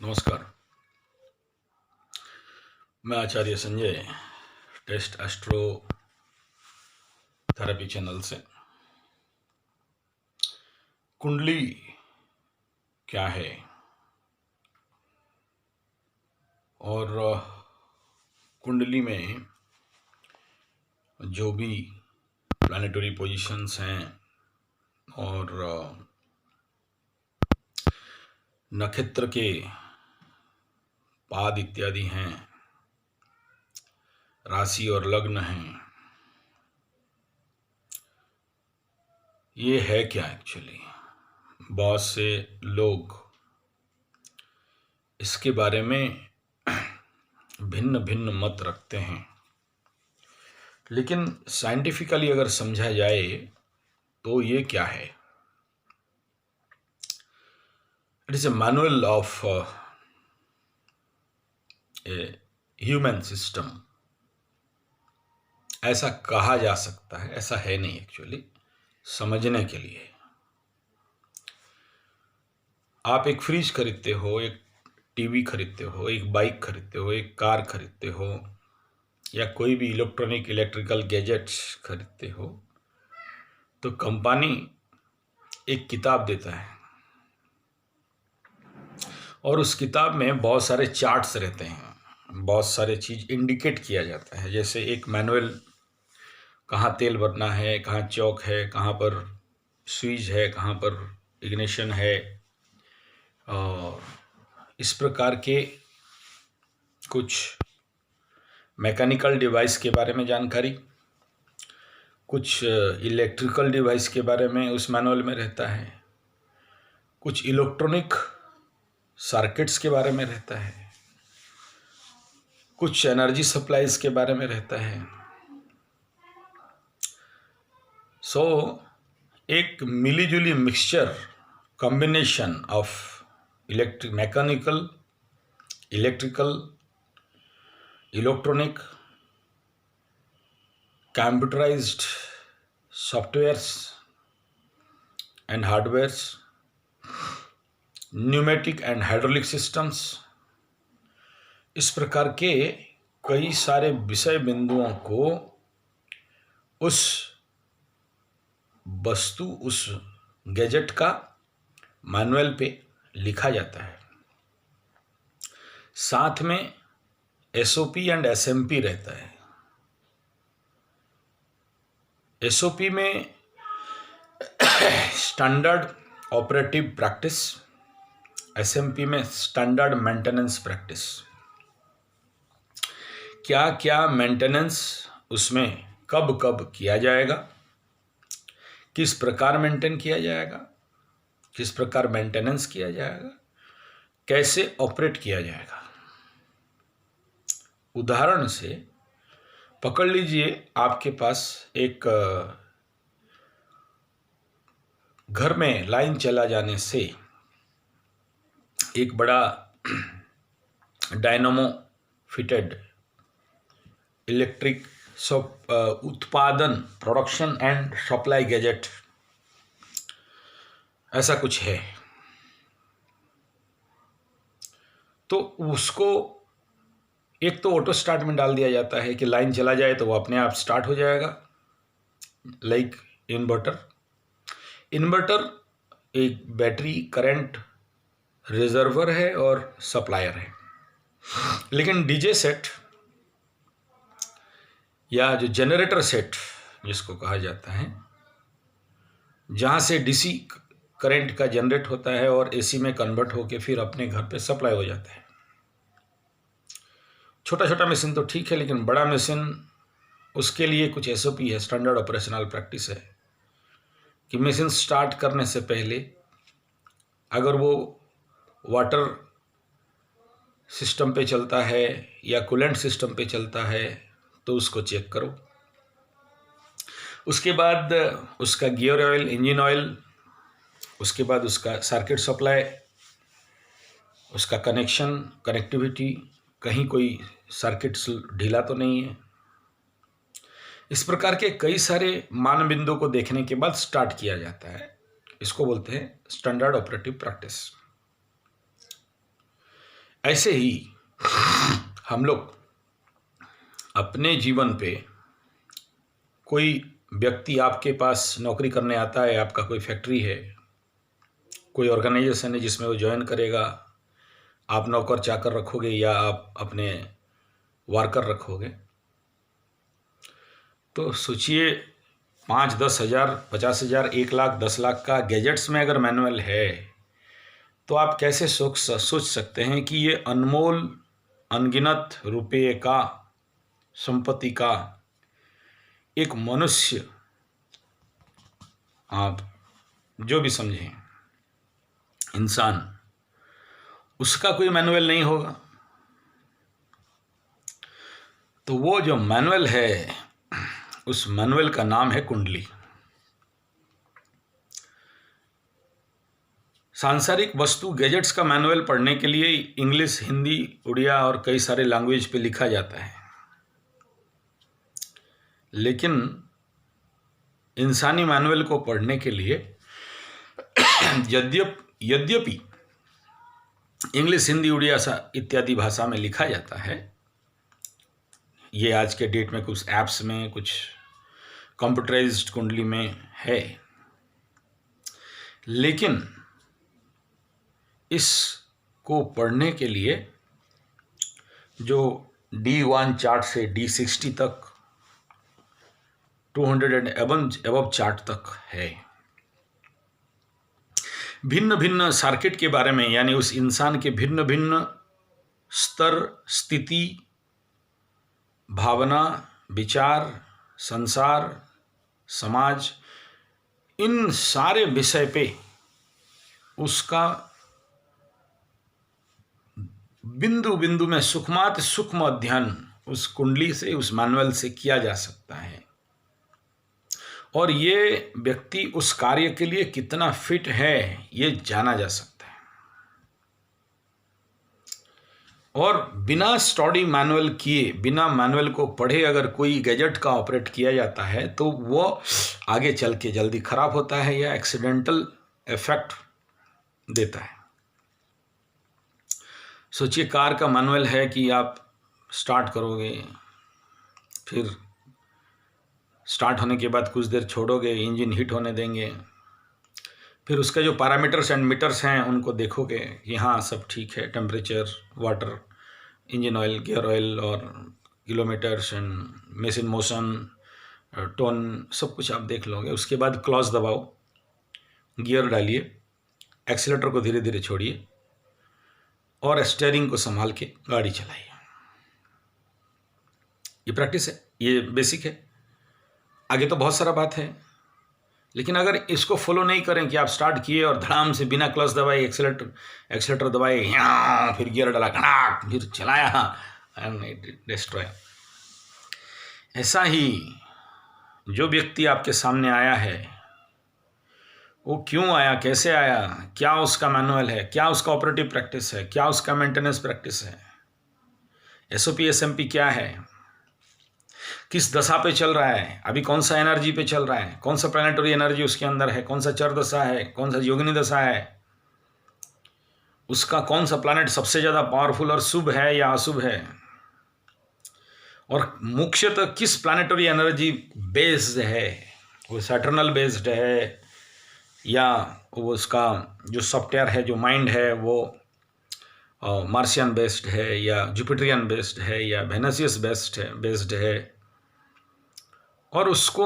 नमस्कार। मैं Acharya Sanjay test astro therapy channel से। कुंडली क्या है और कुंडली में जो भी प्लानिटरी पोजीशंस हैं और नक्षत्र के पाद इत्यादि हैं, राशि और लग्न हैं, ये है क्या एक्चुअली। बहुत से लोग इसके बारे में भिन्न भिन्न मत रखते हैं, लेकिन साइंटिफिकली अगर समझा जाए तो ये क्या है। It is a manual of a human system, ऐसा कहा जा सकता है। ऐसा है नहीं एक्चुअली। समझने के लिए आप एक फ्रिज खरीदते हो, एक टीवी खरीदते हो, एक बाइक खरीदते हो, एक कार खरीदते हो, या कोई भी इलेक्ट्रिकल गैजेट्स खरीदते हो, तो कंपनी एक किताब देता है और उस किताब में बहुत सारे चार्ट्स रहते हैं, बहुत सारे चीज़ इंडिकेट किया जाता है। जैसे एक मैनुअल, कहाँ तेल भरना है, कहाँ चौक है, कहाँ पर स्विच है, कहाँ पर इग्निशन है, और इस प्रकार के कुछ मैकेनिकल डिवाइस के बारे में जानकारी, कुछ इलेक्ट्रिकल डिवाइस के बारे में उस मैनुअल में रहता है, कुछ इलेक्ट्रॉनिक सर्किट्स के बारे में रहता है, कुछ एनर्जी सप्लाईज के बारे में रहता है। एक मिलीजुली mixture, combination of mechanical, electrical, electronic, computerized softwares and hardwares, pneumatic and hydraulic systems, इस प्रकार के कई सारे विषय बिंदुओं को उस वस्तु, उस गैजेट का मैनुअल पे लिखा जाता है। साथ में एसओपी एंड एसएमपी रहता है। एसओपी में स्टैंडर्ड ऑपरेटिव प्रैक्टिस, एसएमपी में स्टैंडर्ड मेंटेनेंस प्रैक्टिस। क्या क्या मेंटेनेंस उसमें कब कब किया जाएगा, किस प्रकार मेंटेन किया जाएगा, किस प्रकार मेंटेनेंस किया जाएगा, कैसे ऑपरेट किया जाएगा। उदाहरण से पकड़ लीजिए, आपके पास एक घर में लाइन चला जाने से एक बड़ा डायनामो फिटेड इलेक्ट्रिक उत्पादन, प्रोडक्शन एंड सप्लाई गैजेट, ऐसा कुछ है, तो उसको एक तो ऑटो स्टार्ट में डाल दिया जाता है कि लाइन चला जाए तो वो अपने आप स्टार्ट हो जाएगा, लाइक इन्वर्टर। इन्वर्टर एक बैटरी करंट रिजर्वर है और सप्लायर है। लेकिन डीजे सेट या जो जनरेटर सेट जिसको कहा जाता है, जहाँ से डीसी करंट का जनरेट होता है और एसी में कन्वर्ट होकर फिर अपने घर पे सप्लाई हो जाता है। छोटा छोटा मशीन तो ठीक है, लेकिन बड़ा मशीन, उसके लिए कुछ एसओपी है, स्टैंडर्ड ऑपरेशनल प्रैक्टिस है कि मशीन स्टार्ट करने से पहले अगर वो वाटर सिस्टम पे चलता है या कूलेंट सिस्टम पे चलता है तो उसको चेक करो। उसके बाद उसका गियर ऑयल, इंजन ऑयल, उसके बाद उसका सर्किट सप्लाई, उसका कनेक्शन, कनेक्टिविटी, कहीं कोई सर्किट ढीला तो नहीं है। इस प्रकार के कई सारे मान बिंदु को देखने के बाद स्टार्ट किया जाता है। इसको बोलते हैं स्टैंडर्ड ऑपरेटिव प्रैक्टिस। ऐसे ही हम लोग अपने जीवन पे, कोई व्यक्ति आपके पास नौकरी करने आता है, आपका कोई फैक्ट्री है, कोई ऑर्गेनाइजेशन है जिसमें वो ज्वाइन करेगा, आप नौकर चाकर रखोगे या आप अपने वर्कर रखोगे, तो सोचिए 5-10 हज़ार, 50 हज़ार, 1 लाख, 10 लाख का गैजेट्स में अगर मैनुअल है, तो आप कैसे सोच सकते हैं कि ये अनमोल अनगिनत रुपये का, संपत्ति का एक मनुष्य, आप जो भी समझें, इंसान, उसका कोई मैनुअल नहीं होगा। तो वो जो मैनुअल है, उस मैनुअल का नाम है कुंडली। सांसारिक वस्तु गैजेट्स का मैनुअल पढ़ने के लिए इंग्लिश, हिंदी, उड़िया और कई सारे लैंग्वेज पे लिखा जाता है, लेकिन इंसानी मैनुअल को पढ़ने के लिए यद्यपि इंग्लिश, हिंदी, उड़िया इत्यादि भाषा में लिखा जाता है, ये आज के डेट में कुछ ऐप्स में, कुछ कंप्यूटराइज्ड कुंडली में है, लेकिन इसको पढ़ने के लिए जो D1 चार्ट से D60 तक, 200 एंड अबव चार्ट तक है, भिन्न भिन्न सर्किट के बारे में, यानी उस इंसान के भिन्न भिन्न स्तर, स्थिति, भावना, विचार, संसार, समाज, इन सारे विषय पे उसका बिंदु बिंदु में सूक्ष्माति सूक्ष्म अध्ययन उस कुंडली से, उस मैनुअल से किया जा सकता है, और ये व्यक्ति उस कार्य के लिए कितना फिट है ये जाना जा सकता है। और बिना स्टडी मैनुअल किए, बिना मैनुअल को पढ़े अगर कोई गैजेट का ऑपरेट किया जाता है तो वो आगे चल के जल्दी खराब होता है या एक्सीडेंटल इफेक्ट देता है। सोचिए, कार का मैनुअल है कि आप स्टार्ट करोगे, फिर स्टार्ट होने के बाद कुछ देर छोड़ोगे, इंजन हीट होने देंगे, फिर उसका जो पैरामीटर्स एंड मीटर्स हैं उनको देखोगे कि हाँ सब ठीक है, temperature, water, engine oil, gear oil और kilometers and machine motion, tone, सब कुछ आप देख लोगे। उसके बाद क्लच दबाओ, गियर डालिए, एक्सीलेटर को धीरे धीरे छोड़िए और स्टीयरिंग को संभाल के गाड़ी चलाइए। ये प्रैक्टिस है, ये बेसिक है। आगे तो बहुत सारा बात है, लेकिन अगर इसको फॉलो नहीं करें कि आप स्टार्ट किए और धड़ाम से बिना क्लच दबाए एक्सीलेटर दबाए, फिर गियर डाला, घनाट, फिर चलाया एंड डिस्ट्रॉय। ऐसा ही जो व्यक्ति आपके सामने आया है, वो क्यों आया, कैसे आया, क्या उसका मैनुअल है, क्या उसका ऑपरेटिव प्रैक्टिस है, क्या उसका मेंटेनेंस प्रैक्टिस है, SOP SMP क्या है, किस दशा पे चल रहा है, अभी कौन सा एनर्जी पे चल रहा है, कौन सा प्लानेटरी एनर्जी उसके अंदर है, कौन सा चर दशा है, कौन सा योगिनी दशा है, उसका कौन सा प्लानेट सबसे ज़्यादा पावरफुल और शुभ है या अशुभ है, और मुख्यतः किस प्लानेटरी एनर्जी बेस्ड है, वो सैटर्नल बेस्ड है या वो उसका जो सॉफ्टवेयर है, जो माइंड है, वो मार्शियन बेस्ड है या जुपिटरियन बेस्ड है या वेनसियस बेस्ड है, और उसको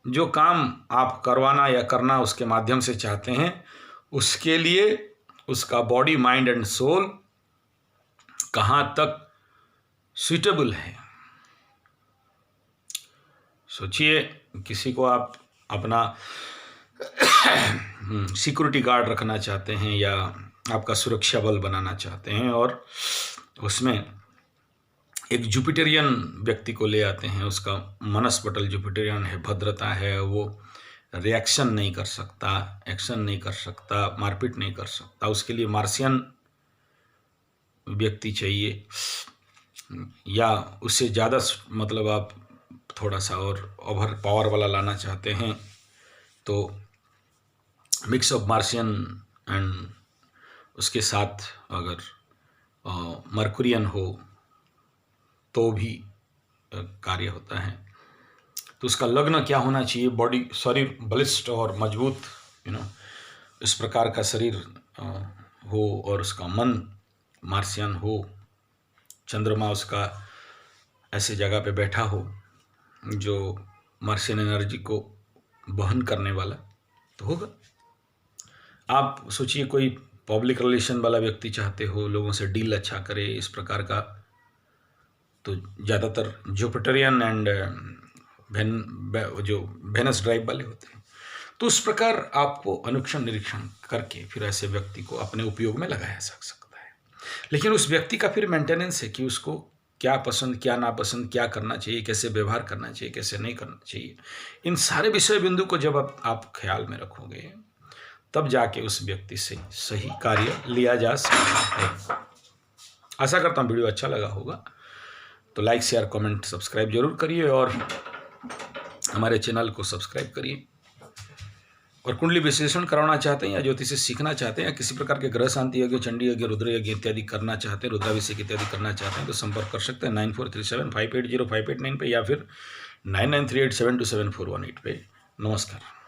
जो काम आप करवाना या करना उसके माध्यम से चाहते हैं, उसके लिए उसका बॉडी, माइंड एंड सोल कहाँ तक सुइटेबल है। सोचिए, किसी को आप अपना सिक्योरिटी गार्ड रखना चाहते हैं या आपका सुरक्षा बल बनाना चाहते हैं, और उसमें एक जुपिटेरियन व्यक्ति को ले आते हैं, उसका मनस्पटल जुपिटेरियन है, भद्रता है, वो रिएक्शन नहीं कर सकता, एक्शन नहीं कर सकता, मारपीट नहीं कर सकता, उसके लिए मार्शियन व्यक्ति चाहिए, या उससे ज़्यादा मतलब आप थोड़ा सा और ओवर पावर वाला लाना चाहते हैं तो मिक्स ऑफ मार्शियन एंड उसके साथ अगर मर्कुरियन हो तो भी कार्य होता है। तो उसका लग्न क्या होना चाहिए, बॉडी शरीर बलिष्ठ और मजबूत, इस प्रकार का शरीर हो, और उसका मन मार्सियन हो, चंद्रमा उसका ऐसी जगह पे बैठा हो जो मार्शियन एनर्जी को वहन करने वाला तो होगा। आप सोचिए कोई पब्लिक रिलेशन वाला व्यक्ति चाहते हो, लोगों से डील अच्छा करे, इस प्रकार का, तो ज़्यादातर जुपिटरियन एंड जो वेनस ड्राइव वाले होते हैं। तो उस प्रकार आपको अनुक्षण निरीक्षण करके फिर ऐसे व्यक्ति को अपने उपयोग में लगाया जा सकता है। लेकिन उस व्यक्ति का फिर मेंटेनेंस है कि उसको क्या पसंद, क्या नापसंद, क्या करना चाहिए, कैसे व्यवहार करना चाहिए, कैसे नहीं करना चाहिए। इन सारे विषय बिंदु को जब आप ख्याल में रखोगे तब जाके उस व्यक्ति से सही कार्य लिया जा सकता है। आशा करता हूँ वीडियो अच्छा लगा होगा, तो लाइक शेयर कमेंट सब्सक्राइब जरूर करिए और हमारे चैनल को सब्सक्राइब करिए। और कुंडली विश्लेषण कराना चाहते हैं या ज्योतिष सीखना चाहते हैं या किसी प्रकार के ग्रह शांति यज्ञ, चंडी यज्ञ, रुद्र यज्ञ इत्यादि करना चाहते हैं, रुद्राभिषेक इत्यादि करना चाहते हैं, तो संपर्क कर सकते हैं 9437580589 पे या फिर 9938727418 पे। नमस्कार।